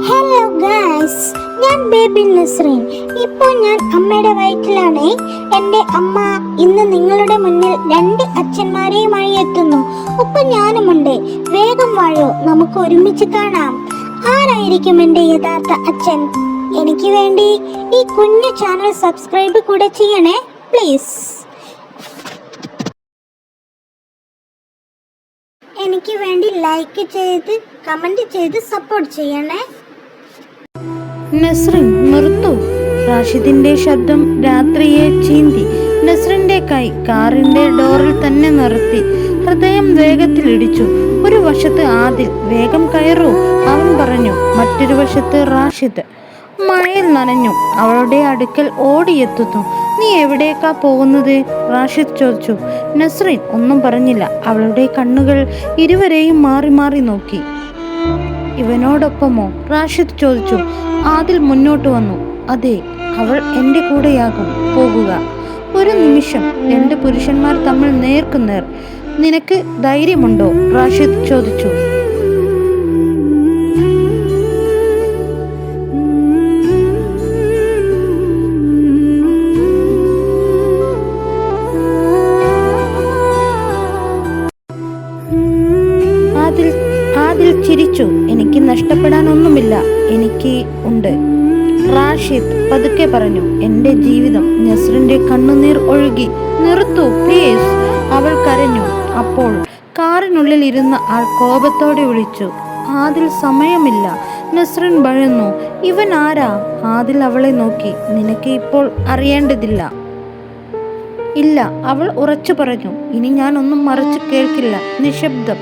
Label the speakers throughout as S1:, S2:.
S1: Hello guys, ഞാൻ baby Nasreen. ഇപ്പോൾ ഞാൻ അമ്മയുടെ വയറ്റിലാണ്. എൻ്റെ അമ്മ ഇന്ന് നിങ്ങളുടെ മുന്നിൽ 2 അച്ഛന്മാരെയുമായി എത്തുന്നു. ഒപ്പം ഞാനുമുണ്ട്. വേഗം വാഴോ, നമുക്ക് ഒരുമിച്ച് കാണാം. ആരായിരിക്കും എൻ്റെ യഥാർത്ഥ അച്ഛൻ? എനിക്ക് വേണ്ടി ഈ കുഞ്ഞു ചാനൽ സബ്സ്ക്രൈബ് കൂടെ ചെയ്യണേ പ്ലീസ്. എനിക്ക് വേണ്ടി ലൈക്ക് ചെയ്ത് കമന്റ് ചെയ്ത് സപ്പോർട്ട് ചെയ്യണേ.
S2: നസ്രിൻ നിർത്തു. റാഷിദിന്റെ ശബ്ദം രാത്രിയെ ചീന്തി. നസ്രിന്റെ കൈ കാറിന്റെ ഡോറിൽ തന്നെ നിർത്തി. ഹൃദയം വേഗത്തിലിടിച്ചു. ഒരു വശത്ത് ആദിൽ, വേഗം കയറൂ, അവൻ പറഞ്ഞു. മറ്റൊരു വശത്ത് റാഷിദ് മഴയിൽ നനഞ്ഞു. അവളുടെ അടുക്കൽ ഓടിയെത്തുന്നു. നീ എവിടേക്കാ പോകുന്നത്? റാഷിദ് ചോദിച്ചു. നസ്രിൻ ഒന്നും പറഞ്ഞില്ല. അവളുടെ കണ്ണുകൾ ഇരുവരെയും മാറി മാറി നോക്കി. ഇവനോടൊപ്പമോ? റാഷിദ് ചോദിച്ചു. ആദിൽ മുന്നോട്ട് വന്നു. അതെ, അവൾ എൻ്റെ കൂടെയാകും പോകുക. ഒരു നിമിഷം 2 പുരുഷന്മാർ തമ്മിൽ നേർക്കുനേർ. നിനക്ക് ധൈര്യമുണ്ടോ? റാഷിദ് ചോദിച്ചു. ആദിൽ ചിരിച്ചു. എനിക്ക് നഷ്ടപ്പെടാനൊന്നുമില്ല. എനിക്ക് ഉണ്ട്. റാഷിദ് പതുക്കെ പറഞ്ഞു. എൻ്റെ ജീവിതം. നസ്രിന്റെ കണ്ണുനീർ ഒഴുകി. നിർത്തു പ്ലീസ്, അവൾ കരഞ്ഞു. അപ്പോൾ കാറിനുള്ളിൽ ഇരുന്ന ആൾ കോപത്തോടെ വിളിച്ചു. ആദിൽ, സമയമില്ല. നസ്രിൻ ഭയന്നു. ഇവൻ ആരാ? ആദിൽ അവളെ നോക്കി. നിനക്ക് ഇപ്പോൾ അറിയേണ്ടതില്ല. ഇല്ല, അവൾ ഉറച്ചു പറഞ്ഞു. ഇനി ഞാൻ ഒന്നും മറച്ചു കേൾക്കില്ല. നിശബ്ദം.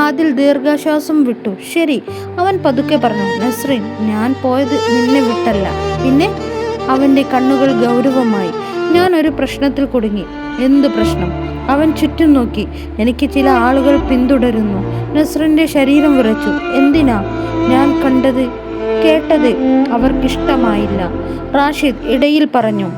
S2: ആദിൽ ദീർഘശ്വാസം വിട്ടു. ശരി, അവൻ പതുക്കെ പറഞ്ഞു. നസ്രിൻ, ഞാൻ പോയത് നിന്നെ വിട്ടല്ല. പിന്നെ? അവൻ്റെ കണ്ണുകൾ ഗൗരവമായി. ഞാൻ ഒരു പ്രശ്നത്തിൽ കുടുങ്ങി. എന്തു പ്രശ്നം? അവൻ ചുറ്റും നോക്കി. എനിക്ക് ചില ആളുകൾ പിന്തുടരുന്നു. നസ്രിൻ്റെ ശരീരം വിറച്ചു. എന്തിനാ? ഞാൻ കണ്ടത് കേട്ടത് അവർക്കിഷ്ടമായില്ല. റാഷിദ് ഇടയിൽ പറഞ്ഞു.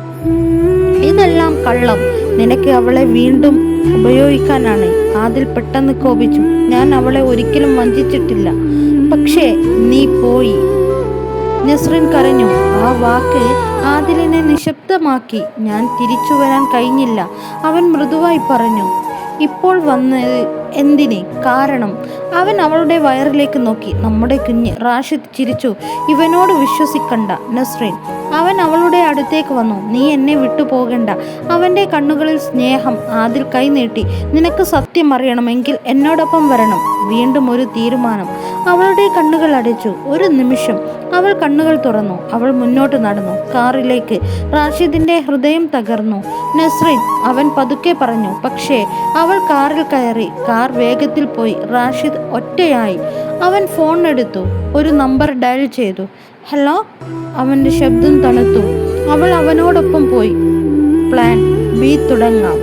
S2: ഇതെല്ലാം കള്ളം. നിനക്ക് അവളെ വീണ്ടും ഉപയോഗിക്കാനാണ്. ആദിൽ പെട്ടെന്ന് കോപിച്ചു. ഞാൻ അവളെ ഒരിക്കലും വഞ്ചിച്ചിട്ടില്ല. പക്ഷേ നീ പോയി. നസ്രിൻ കരഞ്ഞു. ആ വാക്ക് ആദിലിനെ നിശബ്ദമാക്കി. ഞാൻ തിരിച്ചു വരാൻ കഴിഞ്ഞില്ല. അവൻ മൃദുവായി പറഞ്ഞു. ഇപ്പോൾ വന്നത് എന്തിന്? കാരണം? അവൻ അവളുടെ വയറിലേക്ക് നോക്കി. നമ്മുടെ കുഞ്ഞ്. റാഷിദ് ചിരിച്ചു. ഇവനോട് വിശ്വസിക്കണ്ട നസ്രിൻ. അവൻ അവളുടെ അടുത്തേക്ക് വന്നു. നീ എന്നെ വിട്ടു പോകണ്ട. അവൻ്റെ കണ്ണുകളിൽ സ്നേഹം. ആദിൽ കൈനീട്ടി. നിനക്ക് സത്യം അറിയണമെങ്കിൽ എന്നോടൊപ്പം വരണം. വീണ്ടും ഒരു തീരുമാനം. അവളുടെ കണ്ണുകൾ അടച്ചു. ഒരു നിമിഷം അവൾ കണ്ണുകൾ തുറന്നു. അവൾ മുന്നോട്ട് നടന്നു, കാറിലേക്ക്. റാഷിദിന്റെ ഹൃദയം തകർന്നു. നസ്രിൻ, അവൻ പതുക്കെ പറഞ്ഞു. പക്ഷേ അവൾ കാറിൽ കയറി. കാർ വേഗത്തിൽ പോയി. റാഷിദ് ഒറ്റയായി. അവൻ ഫോൺ എടുത്തു. ഒരു നമ്പർ ഡയൽ ചെയ്തു. ഹലോ. അവൻ്റെ ശബ്ദം തണുത്തു. അവൾ അവനോടൊപ്പം പോയി. പ്ലാൻ ബി തുടങ്ങാം.